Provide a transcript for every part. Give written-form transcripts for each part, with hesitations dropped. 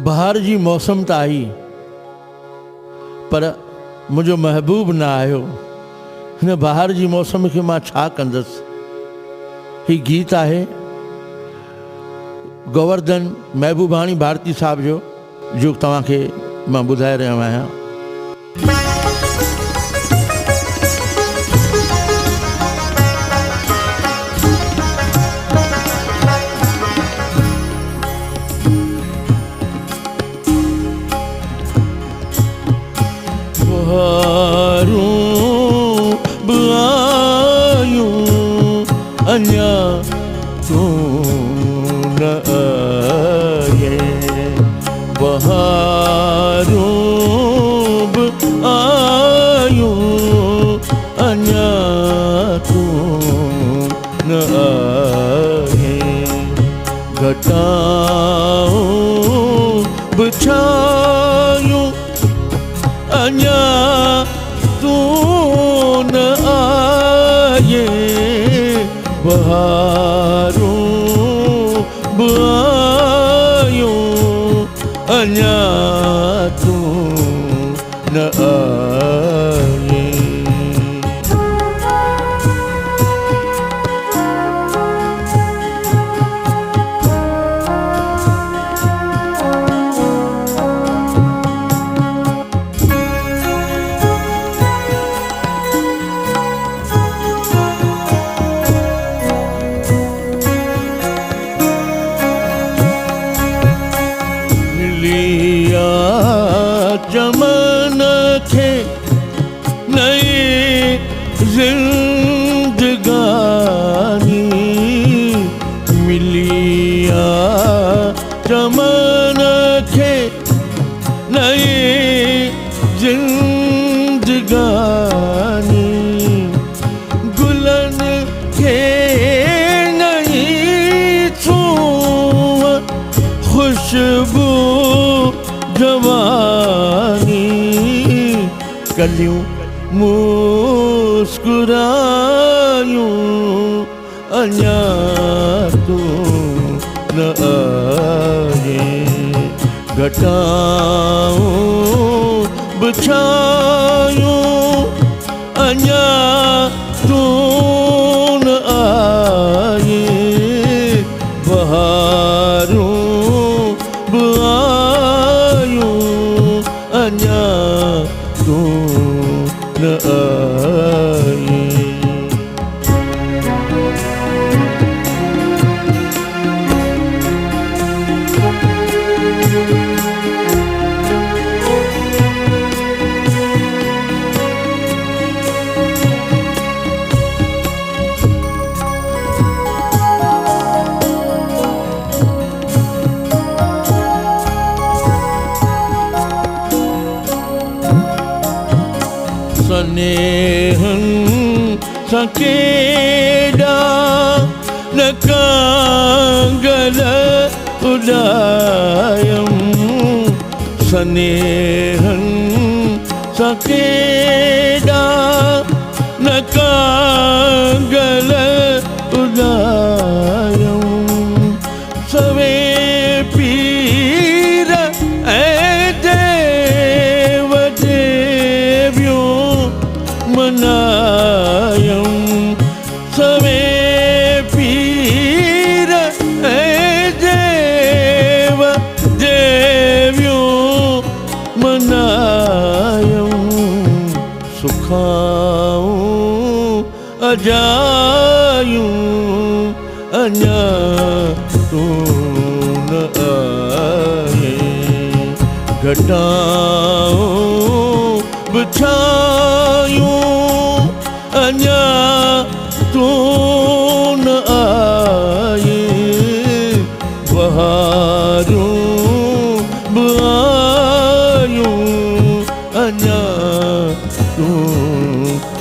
बहार जी मौसम त आई पर मुंहिंजो महबूब न आयो। हिन बहार जी मौसम खे मां छा कंदसि। ही गीत आहे गोवर्धन महबूबानी भारती साहब जो तव्हांखे मां ॿुधाए रहियो आहियां। अञा तू न आए, बहारूं बि आयूं अञा तू न आए, घटाऊं बि छायूं अञा तू न आए, बहारूं बि आयूं अञा तू न आए। चमन खे नई जिंदगानी मिलिया, चमन खे नई जिंदगानी, गुलन खे नई छूं खुशबू जवानी, कलियूं मुस्कुरायूं अञा तू न आए, घटाऊं बि छायूं अञा तू न आए, बहारूं बि अञा तू न आए। स्नेहन सकेडा न कांगल उडायम, स्नेहन सकेडा न कांगल उडायम, सवे पीर ऐं देव देवियों मनायम, सवे पीर ऐं देव देवियों मनायम, सुखाऊं अजायूं अञा तू न आए, घटाऊं बि छायूं अञा तू न आए, बहारूं बि आयूं अञा तू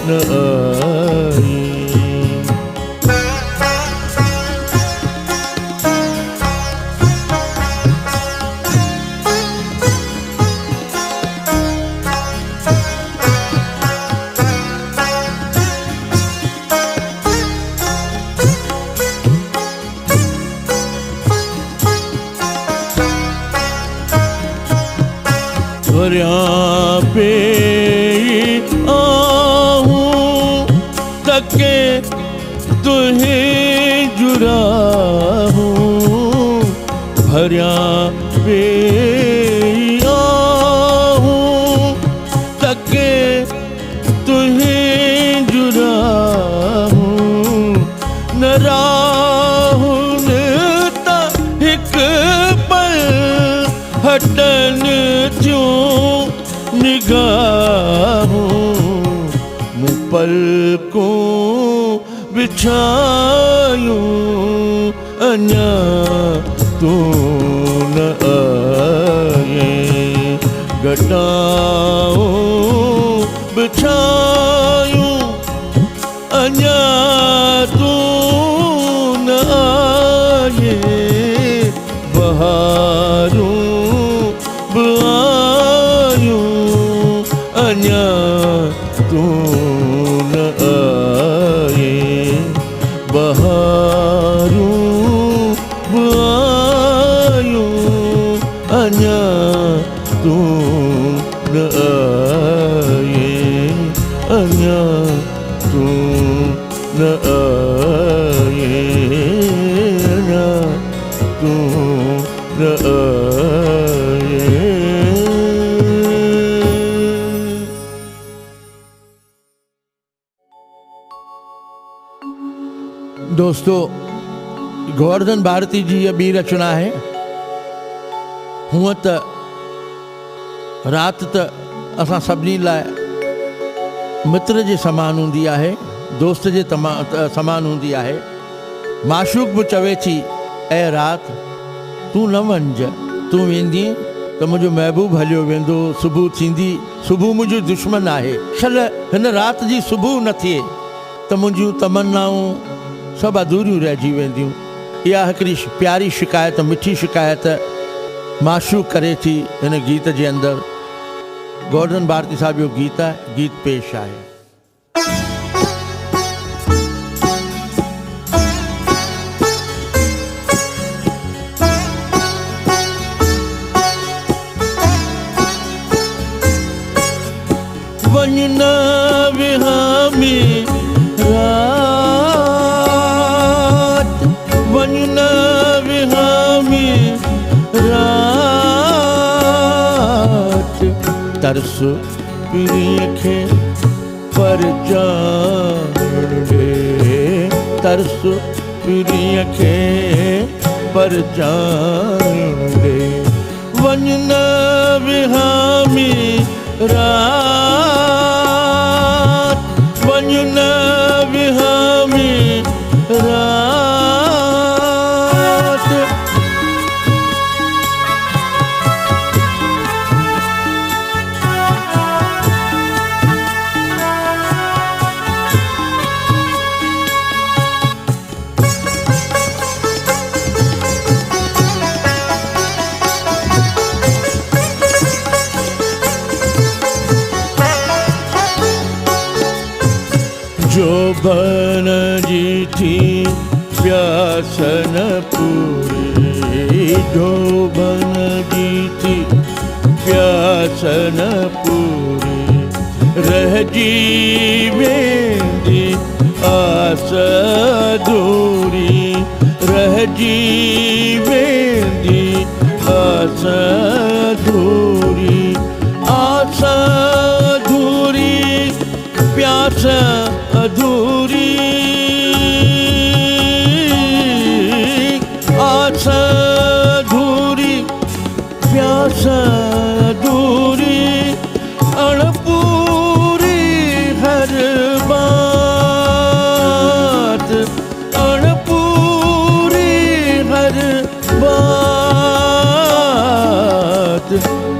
न आए। भरिया पे आहूं तके तुहें जुड़ा हूँ भरिया पे आहूं तके तुहें जुड़ा हूँ न राहुन ता हिक पल हटन त्यों निगाहूं मुँह पलकों बिछायूं अन्या तू न आए घटाऊं बिछायूं अन्या तू न आए बहारूं बुआयूं अन्या तू न आए बहारूं बुआयूं अन्या तू न आए अन्या तू न आए अन्या तू न आए। दोस्तों, गोवर्धन भारती जी ये ॿी रचना है। हूअं त राति त असां सभिनी लाइ मित्र जे समान हूंदी आहे, दोस्त जे समान हूंदी आहे। माशूक बि चवे थी, ऐं राति तूं न वञज, तूं वेंदी त मुंहिंजो महबूब हलियो वेंदो, सुबुह थींदी, सुबुह मुंहिंजो दुश्मन आहे। छल हिन राति जी सुबुह न थिए त मुंहिंजियूं तमन्नाऊं सभु अधूरियूं रहिजी वेंदियूं। इहा हिकिड़ी प्यारी शिकायत, मिठी शिकायत माशूक करे थी हिन गीत जे अंदरि। गोवर्धन भारती साहिब जो गीत आहे, गीत पेश आहे। वञना विहामी रात, वञना विहामी रात, तरस पीरीअ खे परचान ॾे, तरस पीरीअ खे परचान ॾे। वञना विहामी रात, वञना विहामी रात, जोबन जी थी प्यास न पूरी, जोबन जी थी प्यास न पूरी, रहजी वेंदी आस अधूरी, रहजी वेंदी आस अधूरी, आस अधूरी प्यास अधूरी, आस अधूरी प्यास अधूरी, अणपूरी हर बात, अणपूरी हर बात,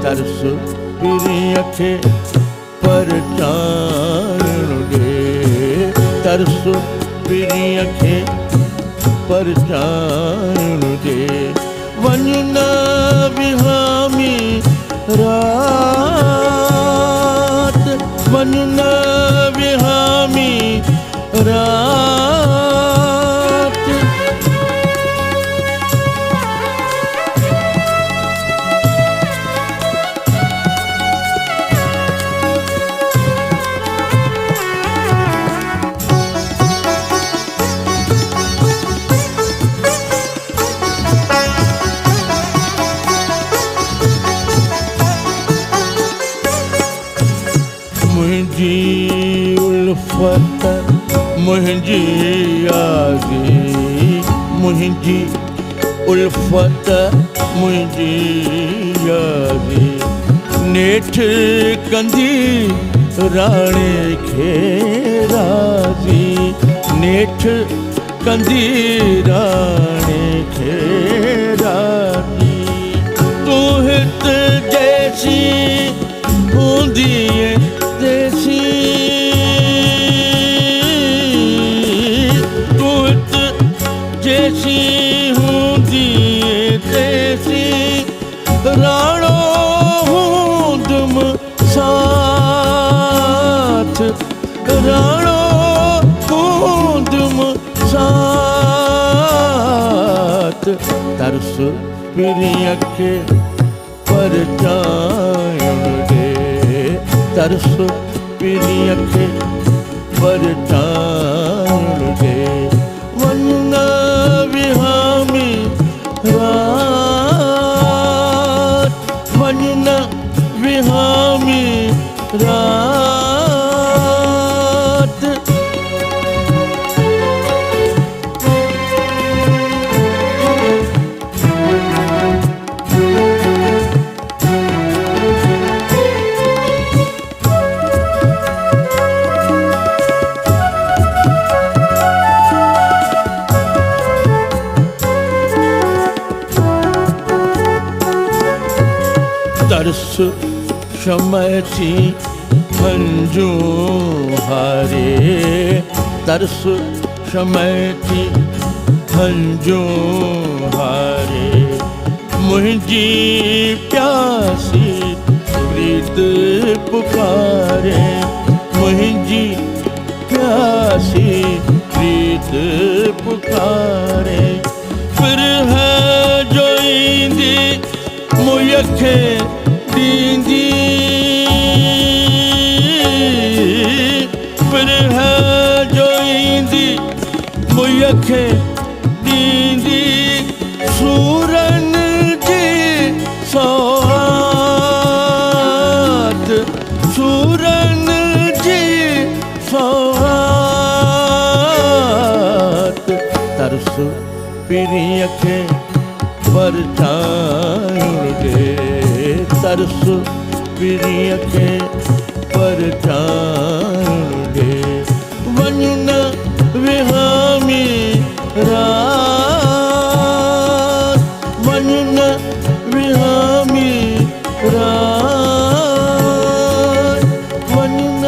तरस पीरीअ खे परचान ॾे, तरस पीरीअ खे परचान ॾे। वञना विहामी रात, वञना विहामी रात, मुंहिंजी उल्फत मुंहिंजी यारी, मुंहिंजी उल्फत मुंहिंजी यारी, नेठ कंदी राणे खे राज़ी, नेठ कंदी राणे खे राज़ी। तूं हित जैसी हूंदी तैसी, तूं हित जैसी हूंदी तैसी, राणो हूंदुम साथ, राणो हूंदुम साथ। तरस पिरीअ खे परचाइण ॾे, तरस पिरीअ खे परचाइण ॾे। वञ न विहामी रात, वञ न विहामी रात। तरस समय थी हंजूं हारे, तरस समय थी हंजूं हारे। मुंहिंजी प्यासी प्रीत पुकारे, मुंहिंजी प्यासी प्रीत पुकारे। फिर है जो ईंदी मुंहिंजे खे ॾींदी, फिर है जो ईंदी मुंहिंजे खे ॾींदी। सूरनि जी सौगात, सूरनि जी सौगात। तरस पिरीअ खे परचाइण ॾे, तरस पिरीअ खे परचाइण ॾे। वञ न विहामी रात, वञ न विहामी रात, वञ न